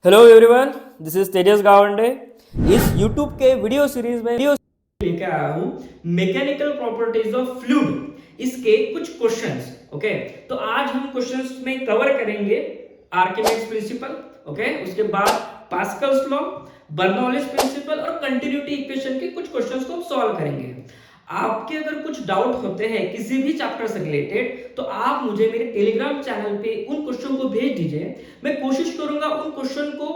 Hello everyone, this is तेजस गावंडे। इस YouTube के video series में लेके आया हूँ मैकेनिकल प्रॉपर्टीज ऑफ फ्लूइड, इसके कुछ क्वेश्चंस। ओके, तो आज हम क्वेश्चंस में कवर करेंगे आर्किमिडीज प्रिंसिपल, ओके, उसके बाद पास्कल्स लॉ, बर्नौलीज प्रिंसिपल और कंटिन्यूटी इक्वेशन के कुछ क्वेश्चंस को हम सॉल्व करेंगे। आपके अगर कुछ डाउट होते हैं किसी भी चैप्टर से रिलेटेड तो आप मुझे मेरे टेलीग्राम चैनल पे उन क्वेश्चन को भेज दीजिए। मैं कोशिश करूंगा उन क्वेश्चन को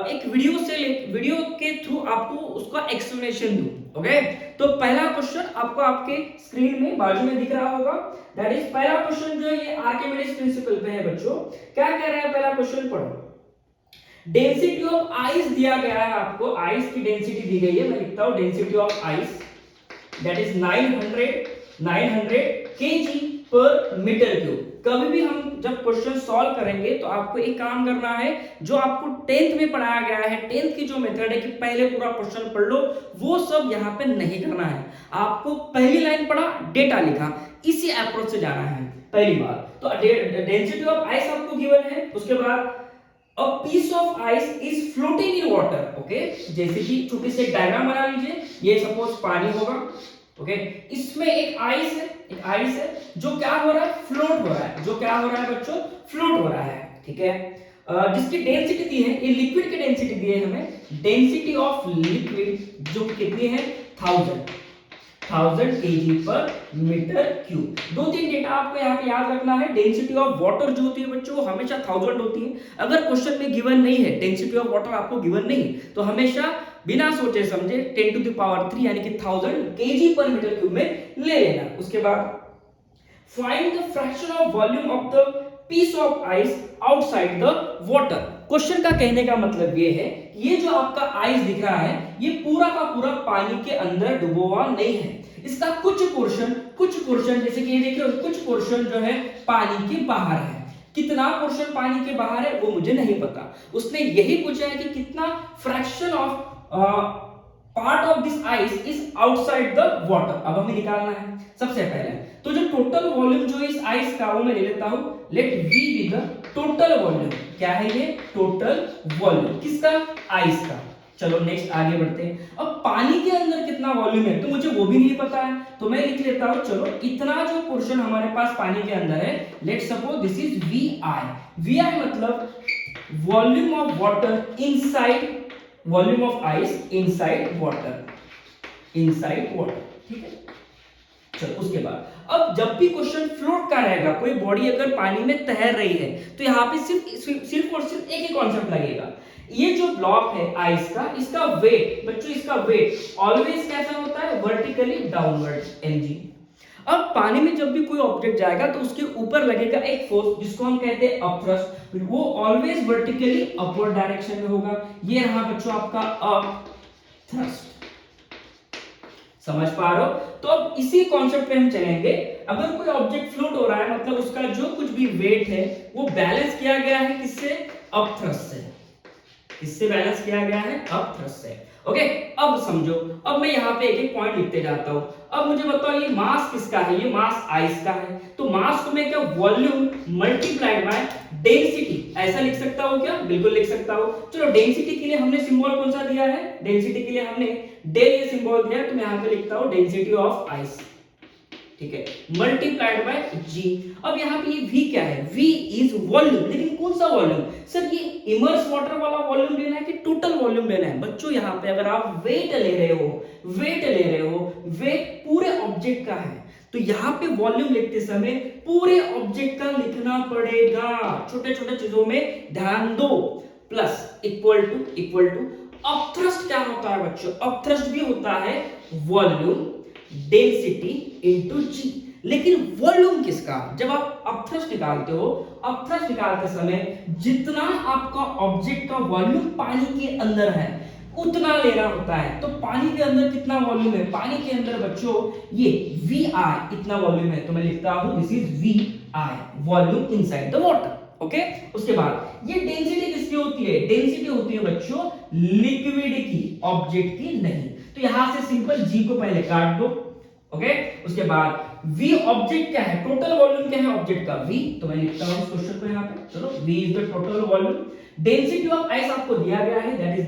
एक वीडियो के थ्रू आपको उसका एक्सप्लेनेशन दूं। ओके, तो पहला क्वेश्चन आपको आपके स्क्रीन में बाजू में दिख रहा होगा। दैट इज पहला क्वेश्चन जो है ये आर्किमिडीज प्रिंसिपल पे है। बच्चों क्या कह रहा है, पहला क्वेश्चन पढ़ो। डेंसिटी ऑफ आइस दिया गया है, आपको आइस की डेंसिटी दी गई है। मैं लिखता हूं density of ice that is 900 kg पर मीटर क्यूब। कभी भी हम जब क्वेश्चन सॉल्व करेंगे तो आपको एक काम करना है जो आपको 10th में पढ़ाया गया है। 10th की जो मेथड है कि पहले पूरा क्वेश्चन पढ़ लो, वो सब यहाँ पे नहीं करना है। आपको पहली लाइन पढ़ा, डेटा लिखा, इसी अप्रोच से जाना है। पहली बात तो डेंसिटी ऑफ आइस आपको गिवन है। उसके बाद A piece of ice is floating in water. Okay, जैसे कि छोटी सी डायग्राम बना लीजिए। ये सपोज पानी होगा, ओके, इसमें एक आइस है जो क्या हो रहा है, फ्लोट हो रहा है। जो क्या हो रहा है बच्चों, फ्लोट हो रहा है। ठीक है, जिसकी डेंसिटी दी है, ये लिक्विड की डेंसिटी दी है हमें। डेंसिटी ऑफ लिक्विड जो कितनी है, 1000 kg पर मीटर क्यूब। दो तीन डेटा आपको यहाँ पे याद रखना है। डेंसिटी ऑफ वाटर जो होती है बच्चों वो हमेशा 1000 होती है। अगर क्वेश्चन में गिवन नहीं है, डेंसिटी ऑफ वाटर आपको गिवन नहीं, तो हमेशा बिना सोचे समझे 10 टू द पावर 3 यानी कि 1000 kg पर मीटर क्यूब में ले लेना। उसके बाद find the fraction of volume of the piece of ice outside the water. Question का कहने का मतलब ये है, ये जो आपका आइस दिख रहा है ये पूरा का पूरा पानी के अंदर डूबा हुआ नहीं है। इसका कुछ पोर्शन जैसे कि ये देखिए, कुछ पोर्शन जो है पानी के बाहर है। कितना पोर्शन पानी के बाहर है वो मुझे नहीं पता। उसने यही पूछा है कि कितना fraction of part of this ice is outside the water. अब हमें निकालना है सबसे पहले तो जो टोटल वॉल्यूम जो इस आइस का वो मैं ले लेता हूं। Let V be the total volume. क्या है ये, टोटल वॉल्यूम किसका, आइस का। चलो नेक्स्ट आगे बढ़ते हैं। अब पानी के अंदर कितना वॉल्यूम है तो मुझे वो भी नहीं पता है, तो मैं लिख लेता हूं चलो इतना जो पोर्शन हमारे पास पानी के अंदर है, let suppose this is V I मतलब volume of water inside, volume of ice inside water, ठीक है। चलो उसके बाद अब जब भी क्वेश्चन फ्लोट का रहेगा, कोई बॉडी अगर पानी में तैर रही है तो यहाँ पे सिर्फ और सिर्फ एक ही कॉन्सेप्ट लगेगा। ये जो ब्लॉक है आइस का, इसका वेट बच्चों, इसका वेट ऑलवेज कैसा होता है, वर्टिकली डाउनवर्ड mg। अब पानी में जब भी कोई ऑब्जेक्ट जाएगा तो उसके ऊपर लगेगा एक फोर्स जिसको हम कहते हैं अपथ्रस्ट, वो ऑलवेज वर्टिकली अपवर्ड डायरेक्शन में होगा। ये रहा बच्चों आपका अपथ्रस्ट। समझ पा रहे हो? तो अब इसी कॉन्सेप्ट पे हम चलेंगे। अगर कोई ऑब्जेक्ट फ्लोट हो रहा है मतलब उसका जो कुछ भी वेट है वो बैलेंस किया गया है किससे, अपथ्रस्ट से। किससे बैलेंस किया गया है, अपथ्रस्ट से। ओके, अब समझो, अब मैं यहाँ पे एक एक पॉइंट लिखते जाता हूँ। अब मुझे बताओ ये मास किसका है, ये मास आइस का है। तो मास को मैं क्या, वॉल्यूम मल्टीप्लाइड बाय डेंसिटी, ऐसा लिख सकता हूँ क्या, बिल्कुल लिख सकता हूँ। चलो डेंसिटी के लिए हमने सिंबल कौन सा दिया है, डेंसिटी के लिए हमने डेल ये सिंबल दिया, तो मैं यहाँ पे लिखता हूँ डेंसिटी ऑफ आइस, ठीक है, मल्टीप्लाइड बाय जी। अब यहाँ पे ये v क्या है, v इज वॉल्यूम। लेकिन कौन सा वॉल्यूम सर, ये इमर्स वाटर वाला वॉल्यूम लेना है कि टोटल वॉल्यूम लेना है। बच्चों यहाँ पे अगर आप वेट ले रहे हो, वेट पूरे ऑब्जेक्ट का है, तो यहाँ पे वॉल्यूम लिखते समय पूरे ऑब्जेक्ट का लिखना पड़ेगा। छोटे छोटे चीजों में ध्यान दो। प्लस इक्वल टू अपथ्रस्ट क्या होता है बच्चों, अपथ्रस्ट भी होता है वॉल्यूम डेंसिटी इनटू जी। लेकिन वॉल्यूम किसका, जब आप अपथ्रस्ट निकालते हो, अपथ्रस्ट निकालते समय जितना आपका ऑब्जेक्ट का वॉल्यूम पानी के अंदर है उतना लेना होता है। तो पानी के अंदर कितना वॉल्यूम है, पानी के अंदर बच्चों ये वी आई इतना वॉल्यूम है, तो मैं लिखता हूं this is V I, volume inside the water. Okay, उसके बाद ये डेंसिटी किसकी होती है, डेंसिटी होती है बच्चों लिक्विड की, ऑब्जेक्ट की नहीं। तो यहां से सिंपल जी को पहले काट दो। ओके, उसके बाद V ऑब्जेक्ट क्या है, टोटल वॉल्यूम क्या है ऑब्जेक्ट का, V, तो मैं लिखता हूं इस क्वेश्चन को यहाँ पे, चलो V is the total volume. Density of ice आपको दिया गया है, that is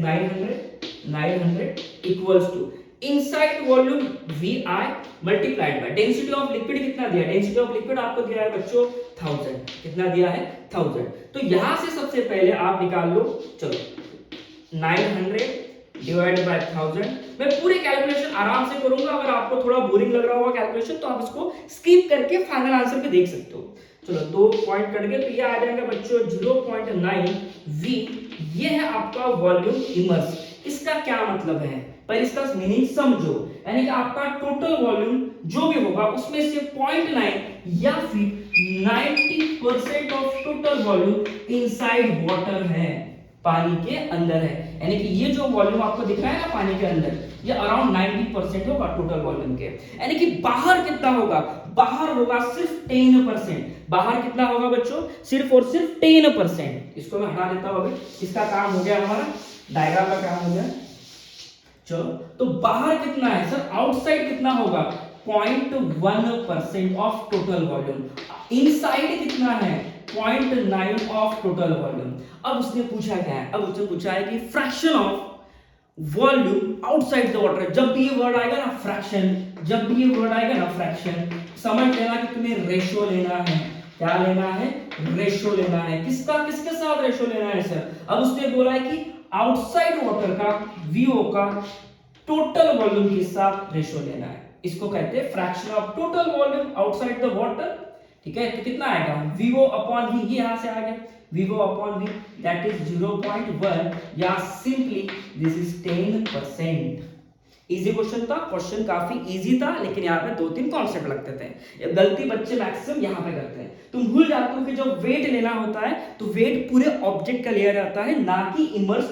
900 equals to inside volume VI multiplied by density of liquid कितना दिया, डेंसिटी ऑफ लिक्विड आपको दिया है बच्चों 1000, कितना दिया है 1000। तो यहां से सबसे पहले आप निकाल लो, चलो 900 डिवाइड बाय 1000। मैं पूरे कैलकुलेशन आराम से करूंगा, अगर आपको थोड़ा बोरिंग लग रहा होगा कैलकुलेशन तो आप इसको स्किप करके फाइनल आंसर पे देख सकते हो। चलो 2 पॉइंट कट गए, तो ये आ जाएगा बच्चों 0.9 V। ये है आपका वॉल्यूम इमर्स। इसका क्या मतलब है, पर इसका मीनिंग समझो, यानी कि आपका टोटल वॉल्यूम जो भी होगा उसमें से 0.9 या फिर 90% of total volume inside water है, पानी के अंदर है। यानी कि ये जो वॉल्यूम आपको दिख रहा है ना पानी के अंदर, ये अराउंड 90% होगा टोटल वॉल्यूम के। यानी कि बाहर कितना होगा, बाहर होगा सिर्फ 10%। बाहर कितना होगा बच्चों, सिर्फ और सिर्फ 10%। इसको मैं हटा देता हूं, इसका काम हो गया, हमारा डायग्राम का काम हो गया। चलो तो बाहर कितना है सर, आउटसाइड कितना होगा 0.1% ऑफ टोटल वॉल्यूम, इनसाइड कितना है 0.9 ऑफ टोटल वॉल्यूम। अब उसने पूछा क्या है, अब उसने पूछा है कि fraction of volume outside the water. जब भी ये वर्ड आएगा ना फ्रैक्शन, जब भी ये वर्ड आएगा ना फ्रैक्शन, समझ लेना कि तुम्हें रेशो लेना है। क्या लेना है, रेशो लेना है। किसका, किसके साथ रेशो लेना है सर, अब उसने बोला है कि आउटसाइड वाटर का वीओ का टोटल वॉल्यूम के साथ रेशो लेना है। इसको कहते हैं fraction of total volume outside the water. ठीक है, तो कितना आएगा वीओ अपॉन वी, ये यहां से आ गया V O upon V, that is 0.1 या simply this is 10%। Easy question था, क्वेश्चन काफी इजी था, लेकिन यहाँ पे 2-3 कॉन्सेप्ट लगते थे। ये गलती बच्चे मैक्सिमम यहाँ पे करते हैं, तुम भूल जाते हो कि जब वेट लेना होता है तो वेट पूरे ऑब्जेक्ट का लिया जाता है, ना कि इमर्स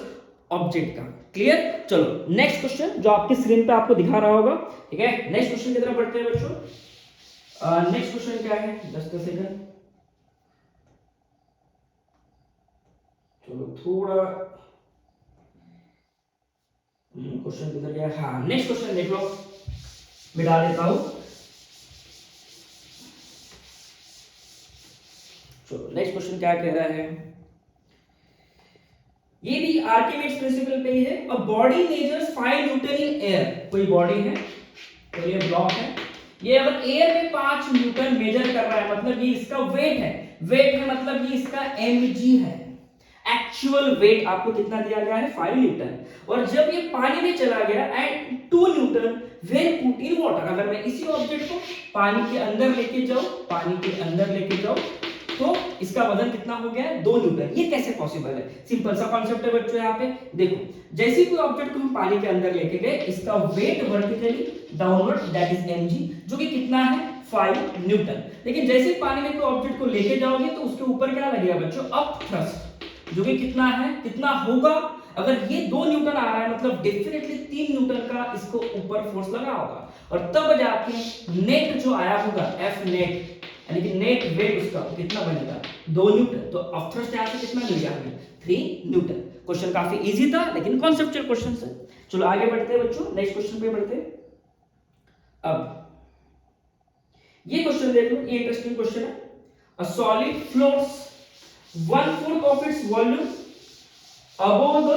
ऑब्जेक्ट का। क्लियर। चलो नेक्स्ट क्वेश्चन जो आपकी स्क्रीन पे आपको दिखा रहा होगा। ठीक है, नेक्स्ट क्वेश्चन की तरफ बढ़ते हैं बच्चों। नेक्स्ट क्वेश्चन क्या है, 10 सेकंड, चलो थोड़ा क्वेश्चन किधर गया, हाँ नेक्स्ट क्वेश्चन देख लो, मिटा देता हूं। चलो नेक्स्ट क्वेश्चन क्या कह रहा है, ये भी आर्किमिडीज प्रिंसिपल पे ही है। A body measures 5 Newton in air. कोई बॉडी है, तो ये ब्लॉक है, ये अगर एयर में 5 न्यूटन मेजर कर रहा है, मतलब ये इसका वेट है, वेट है मतलब ये इसका mg है। एक्चुअल वेट आपको कितना दिया गया है 5 न्यूटन, और जब ये पानी में चला गया and 2 Newton when put in water. अगर मैं इसी ऑब्जेक्ट को पानी के अंदर लेके जाऊं, पानी के अंदर लेके जाऊं, तो इसका वजन कितना हो गया है 2 न्यूटन। ये कैसे पॉसिबल है, सिंपल सा कॉन्सेप्ट है बच्चों। यहाँ पे देखो, जैसे कोई ऑब्जेक्ट को हम पानी के अंदर लेके गए, इसका weight vertically downward that is mg, जो कि कितना है 5 न्यूटन। लेकिन जैसे पानी में कोई ऑब्जेक्ट को लेके जाओगे तो उसके ऊपर क्या लगेगा बच्चों, अप थ्रस्ट, जो कि कितना है, कितना होगा, अगर ये 2 न्यूटन आ रहा है मतलब डेफिनेटली 3 न्यूटन का इसको ऊपर फोर्स लगा होगा, और तब जाके नेट जो आया होगा F नेट, यानी कि नेट वेट उसका कितना बनेगा 2 न्यूटन। तो अपथ्रस्ट यहां से कितना मिल गया हमें 3 न्यूटन। क्वेश्चन काफी इजी था, लेकिन कॉन्सेप्चुअल क्वेश्चन है। चलो आगे बढ़ते हैं बच्चों, नेक्स्ट क्वेश्चन पे बढ़ते हैं। अब ये क्वेश्चन देख लो, ये इंटरेस्टिंग क्वेश्चन है। A solid floats 1/4 of its volume above the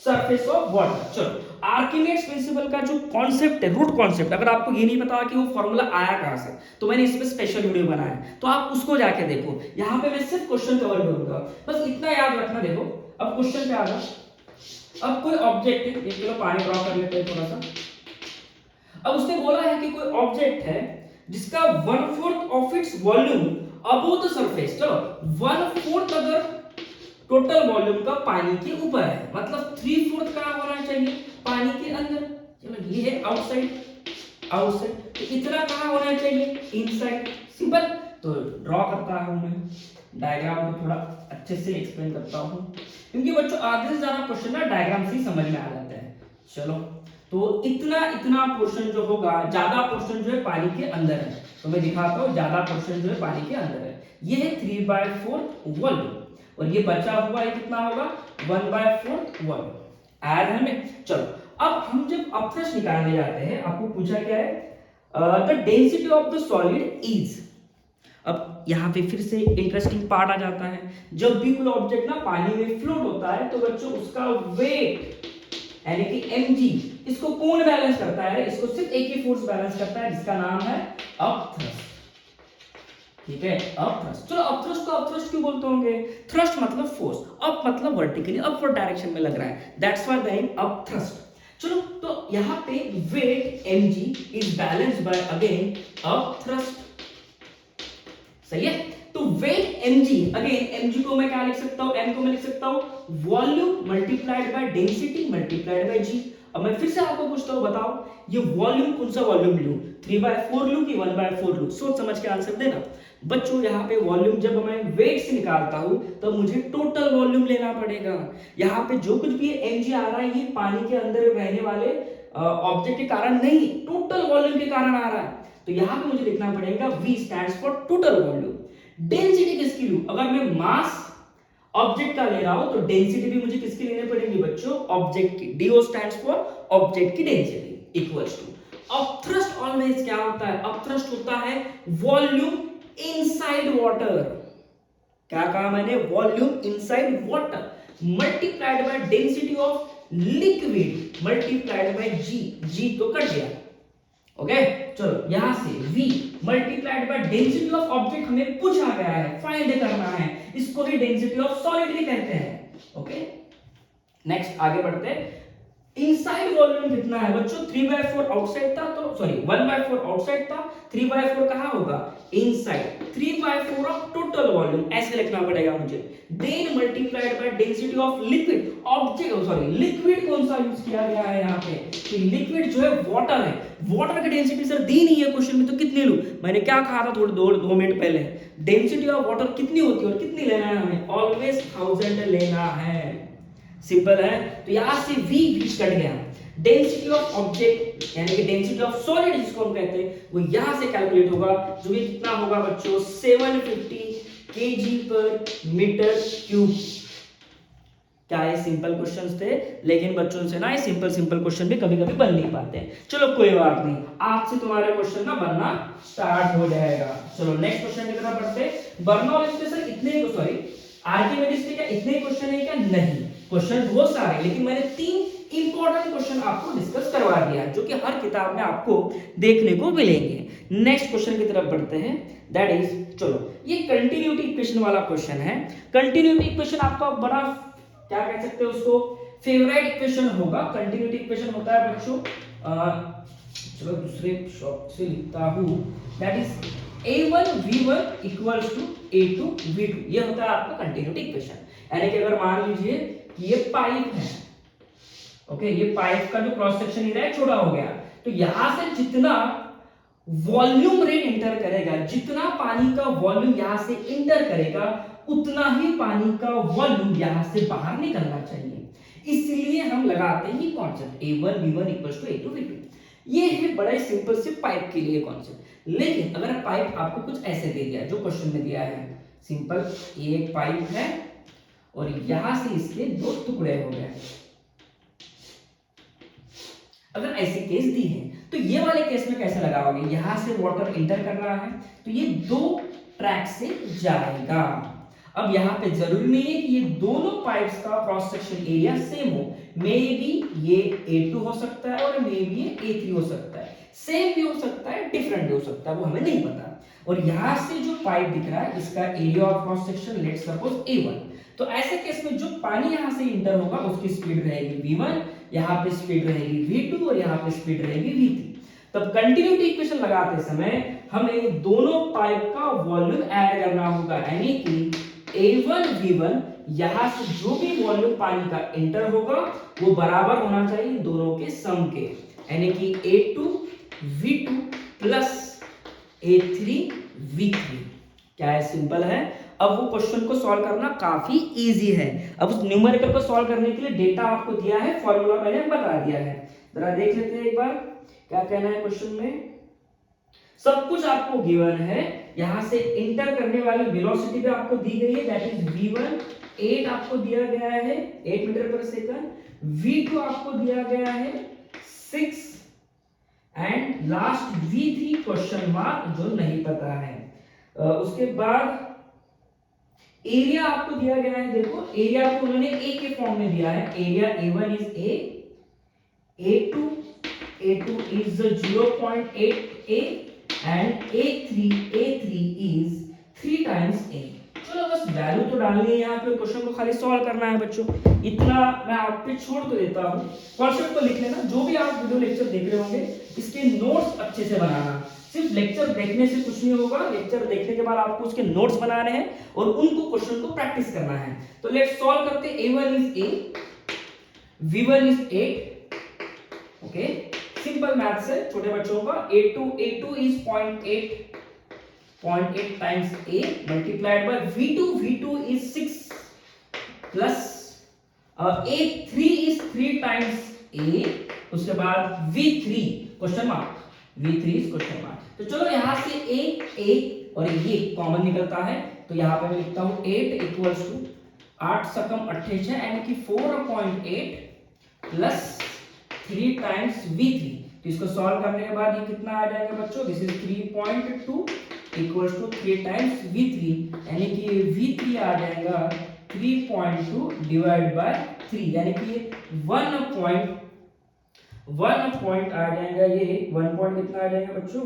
surface of water. चलो आर्किमिडीज प्रिंसिपल का जो कॉन्सेप्ट है, रूट कॉन्सेप्ट, अगर आपको ये नहीं पता कि वो फॉर्मूला आया कहां से, तो मैंने इस पे स्पेशल वीडियो बनाया है, तो आप उसको जाके देखो। यहां पे मैं सिर्फ क्वेश्चन कवर करूंगा, बस इतना याद रखना। देखो अब क्वेश्चन क्या आएगा, अब कोई ऑब्जेक्ट है, एक किलो पानी ड्रॉ कर लेते हैं थोड़ा सा। अब उसने बोला है कि कोई ऑब्जेक्ट है जिसका 1/4 of its volume above the surface. चलो 1/4 अगर टोटल वॉल्यूम का पानी के ऊपर है, मतलब 3/4 कहां होना चाहिए, पानी के अंदर। चलो ये है आउटसाइड, आउटसाइड, तो इतना कहां होना चाहिए, इनसाइड। सिंपल। तो ड्रॉ करता हूं मैं डायग्राम को, थोड़ा अच्छे से एक्सप्लेन करता हूं, क्योंकि बच्चों आधे से ज्यादा क्वेश्चन ना डायग्राम से ही समझ में आ जाता है। चलो तो इतना इतना पोर्शन जो होगा, ज्यादा पोर्शन जो है पानी के अंदर है, तो मैं दिखाता हूं ज्यादा पोर्शन जो है पानी के अंदर है। ये है 3/4 वॉल्यूम, और ये बचा हुआ है कितना होगा 1/4 वॉल्यूम। आया ध्यान में। चलो अब हम जब अपथ्रस्ट निकालने जाते हैं, आपको पूछा क्या है the density of the solid is. अब यहाँ पे फिर से इंटरेस्टिंग पार्ट आ जाता है, जब भी कोई ऑब्जेक्ट ना पानी में फ्लोट होता है तो बच्चों उसका वेट यानी कि mg, इसको कौन बैलेंस करता है? इसको सिर्फ एक ही फोर्स बैलेंस करता है जिसका नाम है अपथ्रस्ट। ठीक है, अपथ्रस्ट। चलो अपथ्रस्ट को अपथ्रस्ट क्यों बोलते होंगे? थ्रस्ट मतलब फोर्स, अप मतलब वर्टिकली अपवर्ड डायरेक्शन में लग रहा है, that's why the name upthrust. चलो तो यहाँ पे weight mg is balanced by again upthrust. सही है, तो वेट mg, अगेन mg को मैं क्या लिख सकता हूं? m को मैं लिख सकता हूं volume multiplied by density multiplied by g। अब मैं फिर से आपको पूछता हूं, बताओ ये वॉल्यूम कौन सा वॉल्यूम लूं? 3/4 लूं कि 1/4 लूं? सोच समझ के आंसर देना बच्चों। यहाँ पे वॉल्यूम जब मैं वेट से निकालता हूं तो मुझे टोटल वॉल्यूम लेना पड़ेगा। यहाँ पे जो कुछ भी mg आ रहा है ये पानी के अंदर रहने वाले ऑब्जेक्ट के कारण नहीं, टोटल वॉल्यूम के कारण आ रहा है। तो यहाँ पे मुझे लिखना पड़ेगा v stands for total volume. Density किसकी लूं? अगर मैं मास ऑब्जेक्ट का ले रहा हूं तो डेंसिटी भी मुझे किसकी लेनी पड़ेगी बच्चों? ऑब्जेक्ट की। do स्टैंड्स फॉर ऑब्जेक्ट की density equals to upthrust. Always क्या होता है? अपथ्रस्ट होता है वॉल्यूम इनसाइड वाटर। क्या कहा मैंने? Volume inside water multiplied by density of liquid multiplied by g तो कट गया। ओके चलो यहां से v multiplied by density of object हमें पूछा गया है, फाइंड करना है, इसको भी डेंसिटी ऑफ सॉलिड भी कहते हैं। ओके नेक्स्ट आगे बढ़ते हैं। इनसाइड वॉल्यूम कितना है बच्चों? 3/4 आउटसाइड था, तो सॉरी 1/4 आउटसाइड था, 3/4 कहां होगा? इनसाइड। 3/4 ऑफ टोटल वॉल्यूम ऐसे लिखना पड़ेगा मुझे। Then multiplied by density of liquid object, sorry liquid कौन सा यूज किया गया है यहाँ पे? तो लिक्विड जो है वाटर है। वाटर की डेंसिटी सर दी नहीं है क्वेश्चन में, तो कितनी लूं? मैंने क्या कहा था थोड़ी 2 मिनट पहले, डेंसिटी ऑफ वाटर कितनी होती है और कितनी लेना है हमें? ऑलवेज 1000 लेना है। सिंपल है, तो यहां से v कट गया। डेंसिटी ऑफ ऑब्जेक्ट यानी कि डेंसिटी ऑफ सॉलिड जिसको हम कहते हैं वो यहां से कैलकुलेट होगा, जो कि कितना होगा बच्चों? 750 kg पर मीटर क्यूब। क्या ये सिंपल क्वेश्चंस थे, लेकिन बच्चों से ना ये सिंपल क्वेश्चन भी कभी-कभी बन नहीं पाते हैं। चलो कोई बात नहीं, आज से तुम्हारे क्वेश्चन ना बनना स्टार्ट हो जाएगा। चलो नेक्स्ट क्वेश्चन की तरफ बढ़ते हैं। बर्नौलिस के सर इतने ही, सॉरी आर्किमिडीज के क्या इतने ही क्वेश्चन है क्या? नहीं, क्वेश्चन बहुत सारे, लेकिन मैंने 3 इंपॉर्टेंट क्वेश्चन आपको डिस्कस करवा दिया जो कि हर किताब में आपको देखने को मिलेंगे। नेक्स्ट क्वेश्चन की तरफ बढ़ते हैं, दैट इज, चलो ये कंटिन्यूटी इक्वेशन वाला क्वेश्चन है। कंटिन्यूटी इक्वेशन आपका बड़ा क्या कह सकते हो उसको? फेवरेट इक्वेशन होगा। कंटिन्यूटी इक्वेशन होता है बच्चों, चलो दूसरे शॉर्ट से लिखता हूं, that is a1 v1 equals to a2 v2। ये होता है आपका कंटिन्यूटी इक्वेशन। यानी कि अगर मान लीजिए कि ये पाइप है, ओके ये पाइप का जो क्रॉस सेक्शन एरिया छोटा हो गया, तो यहां से जितना वॉल्यूम रेट इंटर करेगा, जितना पानी का वॉल्यूम यहां से इंटर करेगा, उतना ही पानी का वॉल्यूम यहां से बाहर निकलना चाहिए। इसलिए हम लगाते हैं ये concept a1 v1 a2 v2। ये है बड़ा ही सिंपल से पाइप के लिए कॉन्सेप्ट। लेकिन अगर पाइप आपको कुछ ऐसे दे दिया जो क्वेश्चन में दिया है, सिंपल ये एक पाइप है और यहां से इसके 2 टुकड़े हो गए, अगर ऐसी केस दी है तो ये वाले केस में कैसे लगाओगे? यहां से वाटर इंटर कर रहा है तो ये 2 ट्रैक से जाएगा। अब यहाँ पे जरूरी नहीं है कि ये दोनों पाइप्स का क्रॉस सेक्शन एरिया सेम हो, मे बी ये A2 हो सकता है और मे बी ये A3 हो सकता है, सेम भी हो सकता है डिफरेंट भी हो सकता है, वो हमें नहीं पता। और यहाँ से जो पाइप दिख रहा है इसका area of cross section let's suppose A1। तो ऐसे केस में जो पानी यहाँ से इंटर होगा उसकी स्पीड रहेगी v1, यहाँ पे स्पीड रहेगी v2 और यहाँ पे स्पीड रहेगी v3। तब कंटिन्यूटी इक्वेशन लगाते समय हमें दोनों पाइप का वॉल्यूम ऐड करना होगा, यानी कि A1 V1 यहां से जो भी वॉल्यूम पानी का इंटर होगा वो बराबर होना चाहिए दोनों के सम के, यानी कि A2 V2 plus A3 V3। क्या है? सिंपल है। अब वो क्वेश्चन को सॉल्व करना काफी इजी है। अब उस न्यूमेरिकल को सॉल्व करने के लिए डेटा आपको दिया है, फॉर्मूला मैंने बता दिया है, जरा देख लेते हैं एक बार क्या कहना है क्वेश्चन में। सब कुछ आपको गिवन है, यहां से इंटर करने वाली वेलोसिटी भी आपको दी गई है, दैट इज v1 8 आपको दिया गया है 8 मीटर पर सेकंड, v2 आपको दिया गया है 6 and last V3 question mark जो नहीं पता है। उसके बाद एरिया आपको दिया गया है, देखो एरिया को उन्होंने ए के फॉर्म में दिया है। Area A1 is A, A2 is 0.8 A and A3 is 3 times A। चलो बस वैल्यू तो डालनी है यहाँ पे, क्वेश्चन को खाली सॉल्व करना है बच्चों। इतना मैं आप पे छोड़ तो देता हूँ, कॉन्सेप्ट को लिख लेना। जो भी आप वीडियो लेक्चर देख रहे होंगे इसके नोट्स अच्छे से बनाना। सिर्फ लेक्चर देखने से कुछ नहीं होगा, लेक्चर देखने के बाद आपको उसके नोट्स बनाने हैं और उनको क्वेश्चन को प्रैक्टिस करना है। तो लेट्स सॉल्व करते हैं। A1 is A, V1 is 8, okay simple maths है छोटे बच्चों का। A2 is 0.8 times A multiplied by V2 is 6 plus A3 is 3 times A, उसके बाद V3 question mark, V3 is question mark. तो चलो यहां से A और ये कॉमन निकलता है, तो यहां पे मैं लिखता हूं 8 इक्वल्स टू 8 सकम 28 यानी कि 4.8 प्लस 3 टाइम्स V3। तो इसको सॉल्व करने के बाद ये कितना आ जाएगा बच्चों, this is 3.2 equals to 3 times V3 यानी कि V3 आ जाएगा 3.2 डिवाइड बाय 3 यानी कि 1 पॉइंट आ जाएगा, ये 1 पॉइंट कितना आ जाएगा बच्चों,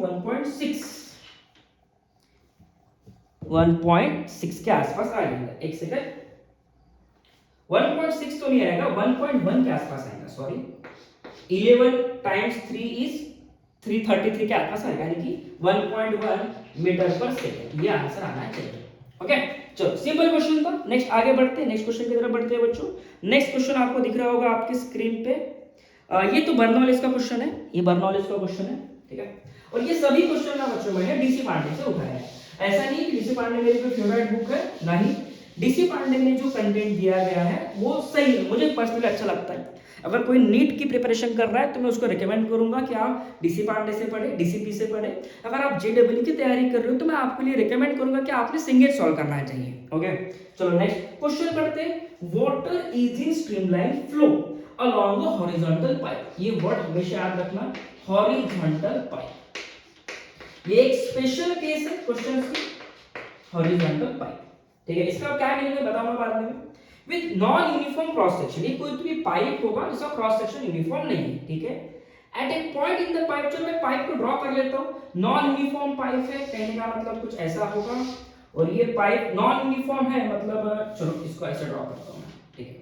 1.6 के आसपास आ जाएगा। एक सेकंड, 1.6 तो नहीं आएगा, 1.1 के आसपास आएगा, सॉरी 11 टाइम्स 3 इज 333 के आसपास आएगा, यानी कि 1.1 मीटर पर सेकंड। ये आंसर आना चाहिए। ओके चलो सिंपल क्वेश्चन था। नेक्स्ट आगे बढ़ते हैं, नेक्स्ट क्वेश्चन की तरफ बढ़ते हैं बच्चों। नेक्स्ट क्वेश्चन आपको दिख रहा होगा आपके स्क्रीन पे। ये तो बर्नौलिस का क्वेश्चन है, ये बर्नौलिस का क्वेश्चन है, ठीक है। और ये सभी क्वेश्चन ना बच्चों मैंने डीसी पांडे से उठाया है। ऐसा नहीं कि डीसी पांडे मेरी कोई फेवरेट बुक है, नहीं, डीसी पांडे में जो कंटेंट दिया गया है वो सही है, मुझे पर्सनली अच्छा लगता है। अगर कोई नीट की प्रिपरेशन कर रहा है तो मैं उसको रिकमेंड करूंगा कि आप डीसी पांडे से पढ़े, डीसीपी से पढ़े। अगर आप जेडब्ल्यू की तैयारी कर रहे हो तो मैं आपके लिए रिकमेंड करूंगा कि आपने सिंगेट सॉल्व करना चाहिए। ओके चलो नेक्स्ट क्वेश्चन पढ़ते हैं। Water is in streamline flow along a horizontal pipe। ये वर्ड हमेशा याद रखना, horizontal pipe। ये एक स्पेशल केस है क्वेश्चन की, horizontal pipe, ठीक है। इसका क्या मीनिंग है बताऊंगा बाद में। With non uniform cross section, ये कोई भी पाइप होगा जिसका क्रॉस सेक्शन यूनिफॉर्म नहीं है, ठीक है। At a point in the pipe, चलो मैं पाइप को ड्रॉ कर लेता हूं। नॉन यूनिफॉर्म पाइप है, कहने का मतलब कुछ ऐसा होगा, और ये पाइप नॉन यूनिफॉर्म है, मतलब चलो इसको ऐसे ड्रॉ करता हूं, ठीक है।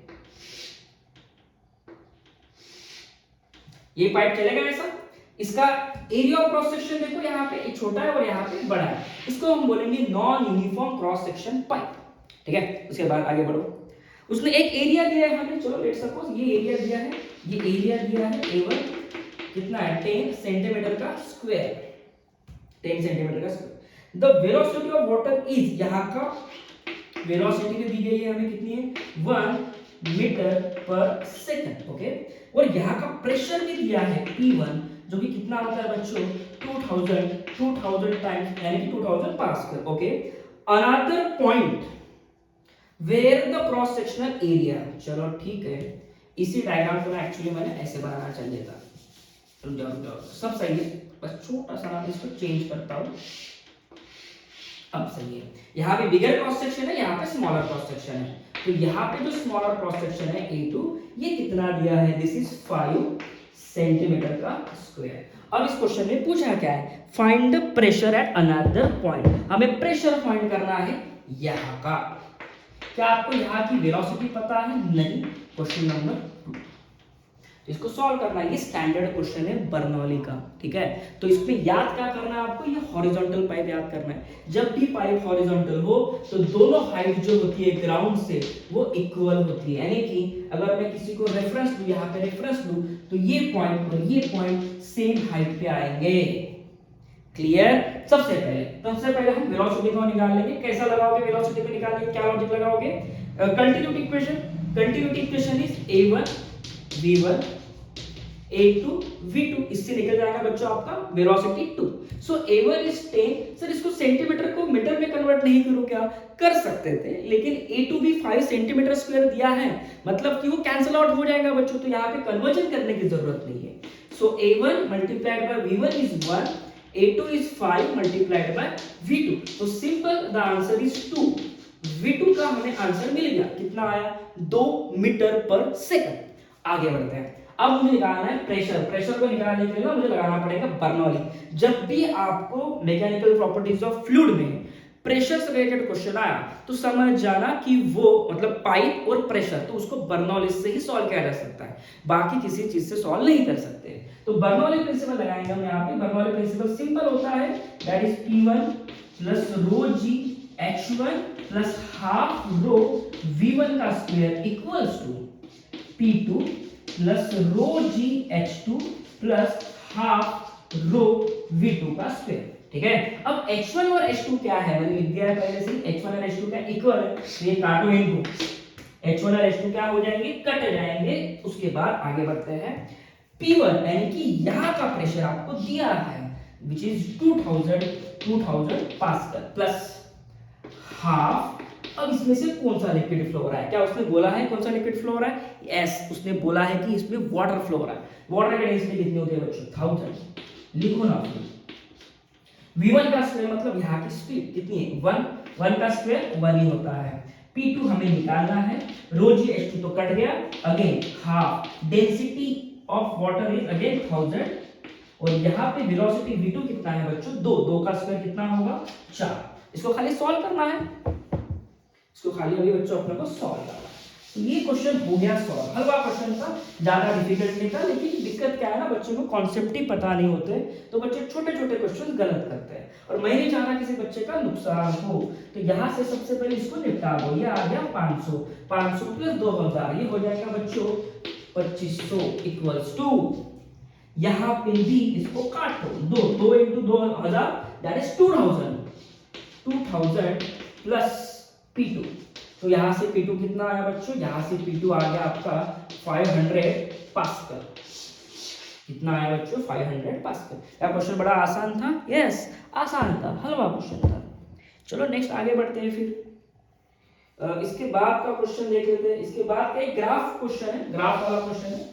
ये पाइप चलेगा ऐसा, इसका एरिया ऑफ क्रॉस सेक्शन देखो, यहाँ पे एक छोटा है और यहाँ पे बड़ा है, इसको हम बोलेंगे non uniform cross section pipe, ठीक है। उसके बाद आगे बढ़ो, उसने एक एरिया दिया है हमें, चलो लेट सपोज ये एरिया दिया है, ये एरिया दिया है A1 कितना है 10 सेंटीमीटर का स्क्वायर, 10 सेंटीमीटर का square. The velocity of water is, यहाँ का वेलोसिटी दी गई है हमें कितनी है 1 मीटर पर सेकंड, ओके। और यहाँ का प्रेशर भी दिया है P1 जो कि कितना होता है बच्चों 2000 टाइम्स यानी कि 2000 pascal, okay. Another point where the cross sectional area, चलो ठीक है, इसी डायग्राम को ना एक्चुअली मैंने ऐसे बनाना चाहिए था, रुक जाओ सब सही है, बस छोटा सा मैं इसको चेंज करता हूँ, अब सही है। यहाँ पे बिगर क्रॉस सेक्शन है, यहाँ पे स्मॉलर क्रॉस सेक्शन है, तो यहाँ पे जो स्मॉलर क्रॉस सेक्शन है A2 ये कितना दिया है, दिस इज 5 सेंटीमीटर का स्क्वायर। अब इस क्वेश्चन में पूछा क्या है, find the pressure at another point, हमें प्रेशर फाइंड करना है यहाँ का। क्या आपको यहाँ की वेलोसिटी पता है, नहीं, क्वेश्चन नंबर 2, इसको सॉल्व करना है। ये स्टैंडर्ड क्वेश्चन है बर्नौली का, ठीक है। तो इसमें याद क्या करना है आपको, ये हॉरिजॉन्टल पाइप याद करना है। जब भी पाइप हॉरिजॉन्टल हो तो दोनों हाइट जो होती है ग्राउंड से वो इक्वल होती है, यानी कि अगर मैं किसी को रेफरेंस लूं, यहाँ पे रेफरेंस लूं, तो ये पॉइंट और ये पॉइंट सेम हाइट पे आएंगे। क्लियर। सबसे पहले हम वेलोसिटी को निकाल लेंगे। कैसा लगाओगे वेलोसिटी को निकालने के, क्या लॉजिक लगाओगे, continuity equation is A1 V1 A2 V2, इससे निकल जाएगा बच्चों आपका velocity 2। So A1 is 10, sir इसको सेंटीमीटर को मीटर में कन्वर्ट नहीं करूं क्या, कर सकते थे, लेकिन A2 भी 5 सेंटीमीटर स्क्वायर दिया है, मतलब कि वो कैंसिल आउट हो जाएगा बच्चों, तो यहाँ पे कन्वर्जन करने की जरूरत नहीं है। So A1 multiplied by V1 is 1, A2 is 5 multiplied by V2. तो simple the answer is 2. V2 का हमें आंसर मिल गया, कितना आया 2 मीटर पर सेकंड. आगे बढ़ते हैं. अब मुझे निकालना है प्रेशर. प्रेशर को निकालने के लिए मुझे लगाना पड़ेगा बर्नौली. जब भी आपको मैकेनिकल प्रॉपर्टीज ऑफ फ्लूइड में प्रेशर से रिलेटेड क्वेश्चन आया तो समझ जाना कि वो मतलब पाइप और प्रेशर, तो उसको बर्नौली से ही सॉल्व किया जा सकता है, बाकी किसी चीज से सॉल्व नहीं कर सकते. तो बर्नौली प्रिंसिपल लगाएंगे हम यहाँ पे. बर्नौली प्रिंसिपल सिंपल होता है, that is P1 plus rho g H1 plus half rho V1 का square equals to P2 plus rho g H2 plus half rho V2 का स्क्वायर. ठीक है. अब H1 और H2 क्या है, मैंने लिख दिया है पहले से. H1 और H2 क्या इक्वल है, तो ये काटो इनको. H1 और H2 क्या हो जाएंगे, कट जाएंगे. उसके बाद आगे बढ़ते हैं. P1 यानी कि यहाँ का प्रेशर आपको दिया है which is 2000 pascal plus half. अब इसमें से कौन सा लिक्विड फ्लो हो रहा है, क्या उसने बोला है कौन सा लिक्विड फ्लो हो रहा है? यस, उसने बोला है कि इसमें वाटर फ्लो हो रहा है. वाटर की डेंसिटी कितनी होती है बच्चों, 1000. लिखो ना. V1 का स्क्वायर मतलब यहाँ की स्पीड कितनी है, 1 का स्क्वायर 1 ही होता है. P2 हमें निकालना है, रो जी H2 तो कट गया, again half. Density of water is again 1000 और यहाँ पे वेलोसिटी V2 कितना है बच्चों, 2 का स्क्वायर कितना होगा 4. इसको खाली सॉल्व करना है, इसको खाली अभी बच्चों अपने को सॉल्व करना है. तो ये क्वेश्चन हो गया सॉल्व. हलवा क्वेश्चन था, ज्यादा डिफिकल्ट नहीं था, लेकिन दिक्कत क्या है ना, बच्चों को कॉन्सेप्ट ही पता नहीं होते तो बच्चे छोटे छोटे क्वेश्चन गलत करते हैं. और मैं नहीं चाहता किसी बच्चे का नुकसान हो, तो यहाँ से सबसे पहले इसको निपटा दो. ये आ गया 500 प्लस 2000, ये हो जाएगा बच्चों 2500 इक्वल्स टू, यहाँ पे भी इसको काटो, 2 into 2000 that is 2000 plus P2. तो यहां से P2 कितना आया बच्चों, यहां से P2 आ गया आपका 500 पास्कल. कितना आया बच्चों, 500 पास्कल. क्या क्वेश्चन बड़ा आसान था? यस, आसान था, हलवा क्वेश्चन था. चलो नेक्स्ट आगे बढ़ते हैं. फिर इसके बाद का क्वेश्चन देख लेते हैं. इसके बाद का एक ग्राफ क्वेश्चन है, ग्राफ वाला क्वेश्चन है.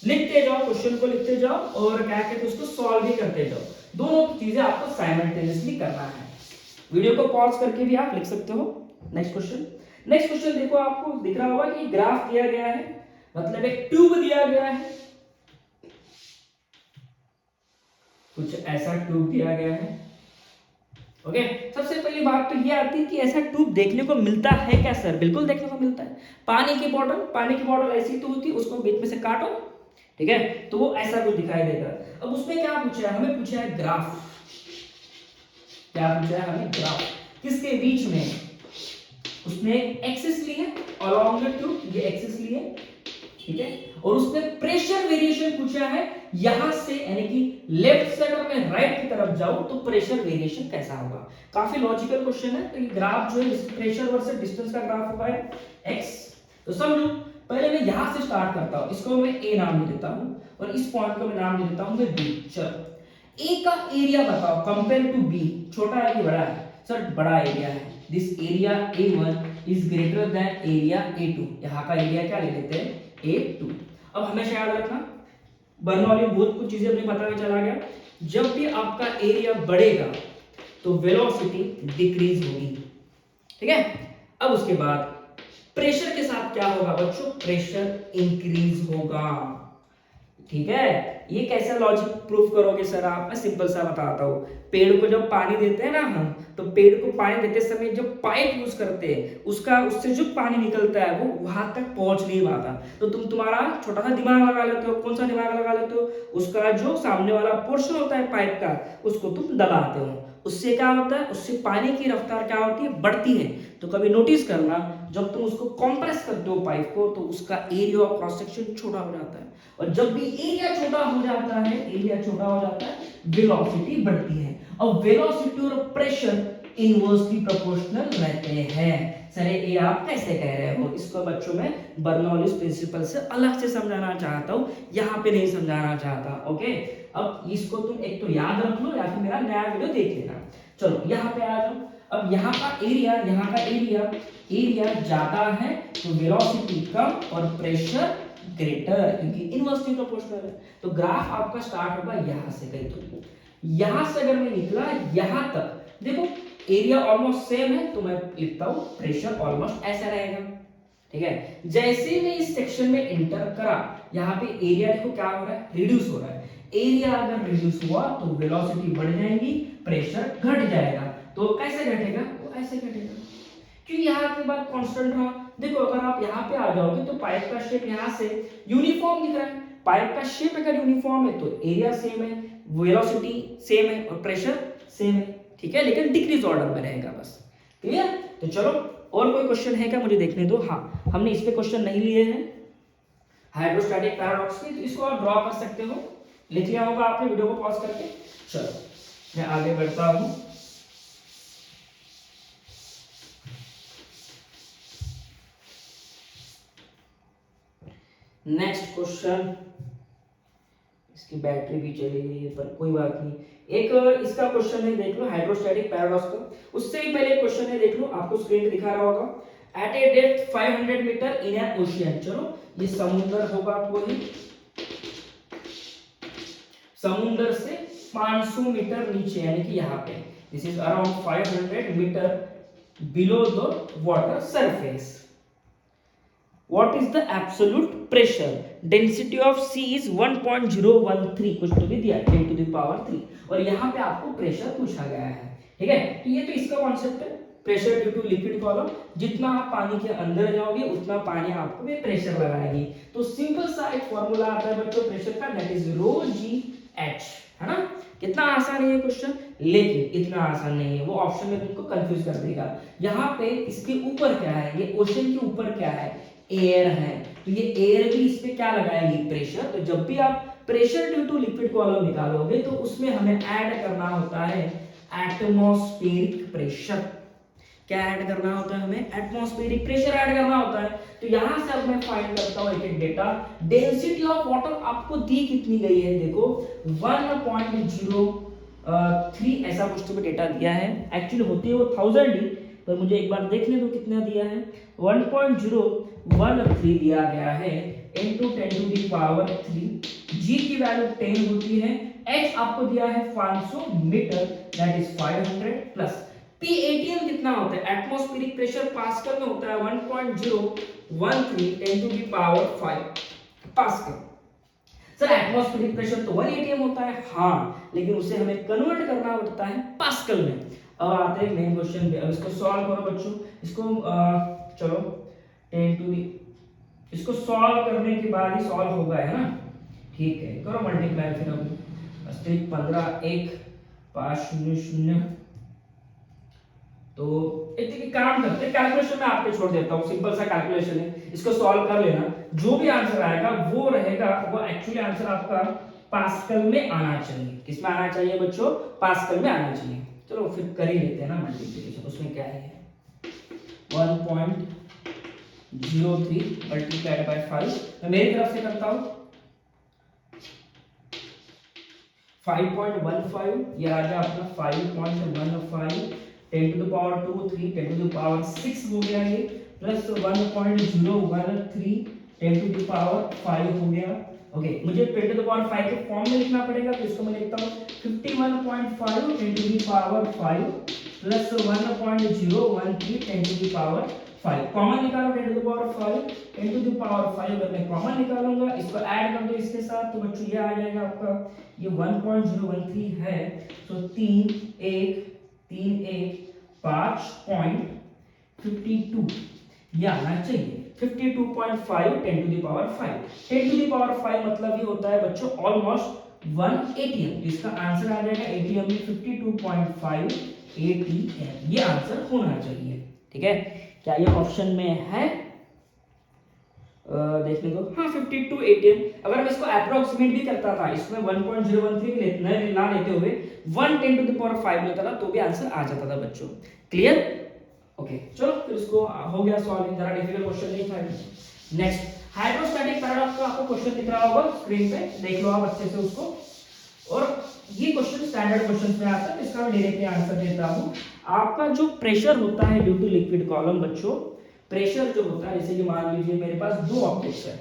लिखते जाओ, क्वेश्चन को लिखते जाओ और क्या कहते हैं उसको सॉल्व भी करते जाओ. दोनों चीजें आपको साइमल्टेनियसली करना है. वीडियो को पॉज करके भी आप लिख सकते हो. नेक्स्ट क्वेश्चन देखो, आपको दिख रहा होगा कि ग्राफ दिया गया है, मतलब एक ट्यूब दिया गया है, कुछ ऐसा ट्यूब दिया गया है. ओके, सबसे पहली बात तो ये आती है कि ऐसा ट्यूब देखने को मिलता है क्या सर? बिल्कुल देखने को मिलता है. पानी की बॉटल ऐसी तो होती है, उसको बीच में से काटो, ठीक है, तो वो ऐसा कुछ दिखाई देगा. अब उसमें क्या पूछा है, हमें पूछा है ग्राफ. क्या पूछा है हमें, ग्राफ. किसके बीच में, उसने एक्सिस ली है अलोंग द ट्यूब, ये एक्सिस ली है, ठीक है, और उसने प्रेशर वेरिएशन पूछा है यहां से, यानी कि लेफ्ट से अगर मैं राइट की तरफ जाऊं तो प्रेशर वेरिएशन कैसा होगा. काफी लॉजिकल क्वेश्चन है. तो ये ग्राफ जो है प्रेशर वर्सेस डिस्टेंस का ग्राफ होगा x. तो समझो, पहले मैं यहां से स्टार्ट करता हूं, इसको मैं a नाम दे देता हूं और इस पॉइंट को मैं नाम दे देता हूं मैं b. चलो, a का एरिया बताओ कंपेयर टू b, छोटा है कि बड़ा है? सर बड़ा एरिया है. This area A1 is greater than area A2. यहाँ का एरिया क्या ले लेते हैं, A2. अब हमेशा याद रखना, बर्नौली बहुत कुछ चीजें अपने पता में चला गया. जब भी आपका एरिया बढ़ेगा तो वेलोसिटी डिक्रीज होगी, ठीक है. अब उसके बाद प्रेशर के साथ क्या होगा बच्चों, प्रेशर इंक्रीज होगा, ठीक है. ये कैसा लॉजिक प्रूफ करोगे सर आप? मैं सिंपल सा बताता हूँ. पेड़ को जब पानी देते हैं ना हम, तो पेड़ को पानी देते समय जब पाइप यूज करते हैं उससे जो पानी निकलता है वो वहां तक पहुंच नहीं पाता. तो तुम्हारा छोटा सा दिमाग लगा लेते हो. कौन सा दिमाग लगा लेते हो? उसका जो सामने वाला पोर्शन होता है पाइप का, उसको तुम दबाते हो. उससे क्या होता है, उससे पानी की रफ्तार क्या होती है, बढ़ती है. तो कभी नोटिस करना, जब तुम उसको कंप्रेस करते हो पाइप को, तो उसका एरिया ऑफ क्रॉस सेक्शन छोटा हो जाता है. और जब भी एरिया छोटा हो जाता है, वेलोसिटी बढ़ती है. और वेलोसिटी और प्रेशर इनवर्सली प्रोपोर्शनल रहते हैं. सर ये आप कैसे कह रहे हो? इसको बच्चों में बर्नौलीज प्रिंसिपल से अलग से समझाना चाहता हूँ, यहाँ पे नहीं समझाना चाहता. ओके, अब इसको तुम एक तो याद रख लो या फिर मेरा नया वीडियो देख लेना. चलो यहाँ पे आ जाओ. अब यहाँ का एरिया ज्यादा है तो वेलोसिटी कम और प्रेशर ग्रेटर, क्योंकि इनवर्सली प्रोपोर्शनल है। तो ग्राफ आपका स्टार्ट होगा यहां से, कहीं तो यहां से अगर मैं निकला यहां तक, देखो एरिया ऑलमोस्ट सेम है, तो मैं लिखता हूं प्रेशर ऑलमोस्ट ऐसा रहेगा, ठीक है। जैसे मैं इस सेक्शन में एंटर करा, यहाँ पे एरिया देखो क्या हो रहा है, रिड्यूस हो रहा है। एरिया अगर रिड्यूस हुआ तो वेलोसिटी बढ़ जाएगी, प्रेशर घट जाएगा। तो कैसे घटेगा, वो ऐसे घटेगा, क्योंकि यहाँ के बाद कांस्टेंट रहा। देखो अगर आप यहाँ पे आ जाओगे तो पाइप का शेप यहाँ से यूनिफॉर्म दिख रहा है। पाइप का शेप अगर यूनिफॉर्म है तो एरिया सेम है, वेलोसिटी सेम है और प्रेशर सेम है, ठीक है, लेकिन डिक्रीज ऑर्डर में रहेगा बस। क्लियर? तो चलो और कोई क्वेश्चन है क्या, मुझे देखने दो। हाँ, हमने इस पे क्वेश्चन नहीं लिए हैं हाइड्रोस्टैटिक पैराडॉक्स के, तो इसको आप ड्रॉ कर सकते हो, लिख लिया होगा आपने वीडियो को पॉज करके। चलो मैं आगे बढ़ता हूं। नेक्स्ट क्वेश्चन, इसकी बैटरी भी चली गई है पर कोई बात नहीं। एक इसका क्वेश्चन है, देख लो हाइड्रोस्टैटिक पैराडॉक्स का। उससे भी पहले क्वेश्चन है, देख लो आपको स्क्रीन पे दिखा रहा होगा। At a depth 500 metre in an ocean, चलो ये समुद्र होगा, कोई समुद्र से 500 मीटर नीचे, यानी कि यहाँ पे this is around 500 metre below the water surface. What is the absolute pressure? Density of C is 1.013, कुछ तो भी दिया है 10 to the power 3, और यहाँ पे आपको प्रेशर पूछा गया है, ठीक है। तो ये तो इसका कॉन्सेप्ट है, pressure due to liquid column. जितना आप पानी के अंदर जाओगे उतना पानी आपको भी प्रेशर लगाएगी। तो सिंपल सा एक फॉर्मूला आता है बच्चों प्रेशर का, that is rho g h, है ना। कितना आसान है ये क्वेश्चन, लेकिन इतना आसान नहीं है, वो ऑप्शन में तुमको कंफ्यूज कर देगा। यहाँ पे इसके ऊपर क्या है, ये ओशन के ऊपर क्या है, एयर है, तो ये एयर भी इस पे क्या लगाएगी, प्रेशर। तो जब भी आप pressure due to liquid column निकालोगे तो उसमें हमें ऐड करना होता है एटमॉस्फेरिक प्रेशर। क्या ऐड करना होता है, हमें एटमॉस्फेरिक प्रेशर ऐड करना होता है। तो यहां से अब मैं फाइंड करता हूं एक डेटा। डेंसिटी ऑफ वाटर आपको दी कितनी गई है, देखो 1.03 ऐसा कुछ तो डेटा दिया है, एक्चुअली होती है वो 1000 ही, पर मुझे एक बार देखने दो कितना दिया है। 1.013 दिया गया है इनटू 10 टू द पावर 3। जी की वैल्यू 10 होती है, एच आपको दिया है 500 metre, that is 500 plus P ATM कितना होता है, एटमॉस्फेरिक प्रेशर पास्कल में होता है 1.013 10 to the power 5 pascal. Sir atmospheric pressure तो 1 एटीएम होता है, हाँ, लेकिन उसे हमें कन्वर्ट करना पड़ता है पास्कल में। अब आते हैं मेन क्वेश्चन पे, अब इसको सॉल्व करो बच्चों। इसको चलो 10 टू दी, इसको सॉल्व करने के बाद ही सॉल्व होगा, है ना, ठीक है। करो मल्टीप्लाई फिर, अब 15 1 5 0 0। तो एक काम करते हैं, कैलकुलेशन में आपको छोड़ देता हूँ, सिंपल सा कैलकुलेशन है, इसको सॉल्व कर लेना। जो भी आंसर आएगा वो रहेगा, वो एक्चुअली आंसर आपका पास्कल में आना चाहिए। किसमें आना चाहिए बच्चों, पास्कल में आना चाहिए। चलो फिर कर ही लेते हैं ना मल्टीप्लिकेशन, उसमें क्या है 1.03 मल्टीप्लाइड बाय 5। मैं मेरी तरफ से करता हूं 5.15, ये आ गया अपना 5.15 10 to the power 2 3 10 to the power 6 हो गया ये, प्लस 1.013 10 टू द पावर 5 हो गया। ओके, मुझे 10 टू द पावर 5 के फॉर्म में लिखना पड़ेगा, तो इसको मैं लिखता हूं 51.5 10 to the power 5 plus 1.013 10 to the power 5। Common निकालो 10 to the power 5 10 to the power 5, अगर मैं कॉमन निकालूंगा, इसको ऐड कर दो इसके साथ, तो बच्चों ये आ जाएगा आपका, ये 1.013 है, तो 3 1 3 1 5.52 ये आना चाहिए। 52.5 10 to the power 5, 10 to the power 5 मतलब ये होता है बच्चों ऑलमोस्ट 1 एटीएम। इसका आंसर आ जाएगा एटीएम में 52.5 एटीएम, ये आंसर होना चाहिए, ठीक है। क्या ये ऑप्शन में है, देखने दो, हाँ 52 एटीएम। अगर मैं इसको अप्रोक्सीमेट भी करता था, इसमें 1.013 ना लेते हुए 110 टू द पावर 5 लेता था, तो भी आंसर आ जाता था बच्चों। क्लियर? ओके, चलो फिर इसको हो गया सॉल्विंग, जरा डिफिकल्ट क्वेश्चन नहीं था। नेक्स्ट हाइड्रोस्टैटिक पैराडॉक्स का आपको क्वेश्चन दिख रहा होगा स्क्रीन पे, देख लो आप अच्छे से उसको। और ये क्वेश्चन स्टैंडर्ड क्वेश्चंस में आता है, इसका मैं डायरेक्टली आंसर देता हूं। आपका जो प्रेशर होता है ड्यू टू लिक्विड कॉलम बच्चों, प्रेशर जो होता है, जैसे कि मान लीजिए मेरे पास दो ऑब्जेक्ट्स है,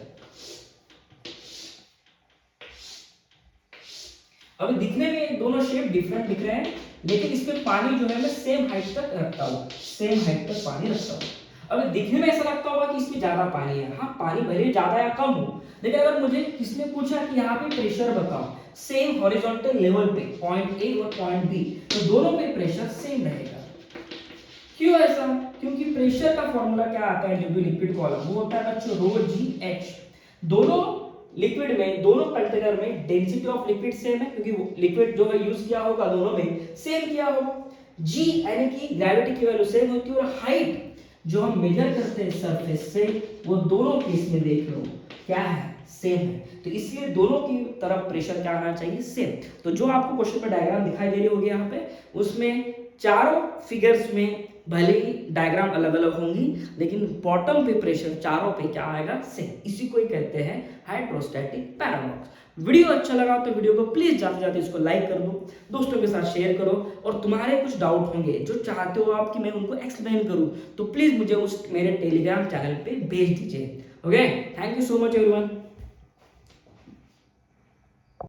अभी दिखने में दोनों शेप डिफरेंट दिख रहे हैं, लेकिन इसमें पानी जो है मैं सेम हाइट तक रखता हूँ, सेम हाइट तक पानी रखता हूँ। अभी दिखने में ऐसा लगता होगा कि इसमें ज्यादा पानी है, हाँ पानी भले ज्यादा या कम हो, लेकिन अगर मुझे किसने पूछा कि यहाँ पे प्रेशर बताओ सेम हॉरिजॉन्टल लेवल पे पॉइंट ए और पॉइंट बी, तो दोनों पे प्रेशर सेम रहेगा। क्यों ऐसा? क्योंकि प्रेशर का फॉर्मूला क्या आता है ड्यू टू लिक्विड कॉलम, वो होता है बच्चों रो जी एच। दोनों लिक्विड में, दोनों कंटेनर में डेंसिटी ऑफ लिक्विड सेम है, क्योंकि लिक्विड जो है यूज किया होगा दोनों में सेम किया होगा। जी यानी कि ग्रेविटी की वैल्यू सेम होती है, और हाइट जो हम मेजर करते हैं सरफेस से, वो दोनों केस में देख लो क्या है, सेम है। तो इसलिए दोनों की तरफ प्रेशर क्या आना चाहिए, सेम। तो जो आपको क्वेश्चन पे डायग्राम दिखाई दे रही होगी यहाँ पे, उसमें चारों फिगर्स में भले ही डायग्राम अलग अलग होंगी, लेकिन बॉटम पे प्रेशर चारों पे क्या आएगा, सेम। इसी को ही कहते हैं हाइड्रोस्टैटिक पैराडॉक्स। वीडियो अच्छा लगा तो वीडियो को प्लीज जाते जाते इसको लाइक कर दो, दोस्तों के साथ शेयर करो, और तुम्हारे कुछ डाउट होंगे जो चाहते हो आप कि मैं उनको एक्सप्लेन करूं, तो प्लीज मुझे उस मेरे टेलीग्राम चैनल पे भेज दीजिए। Okay, thank you so much everyone.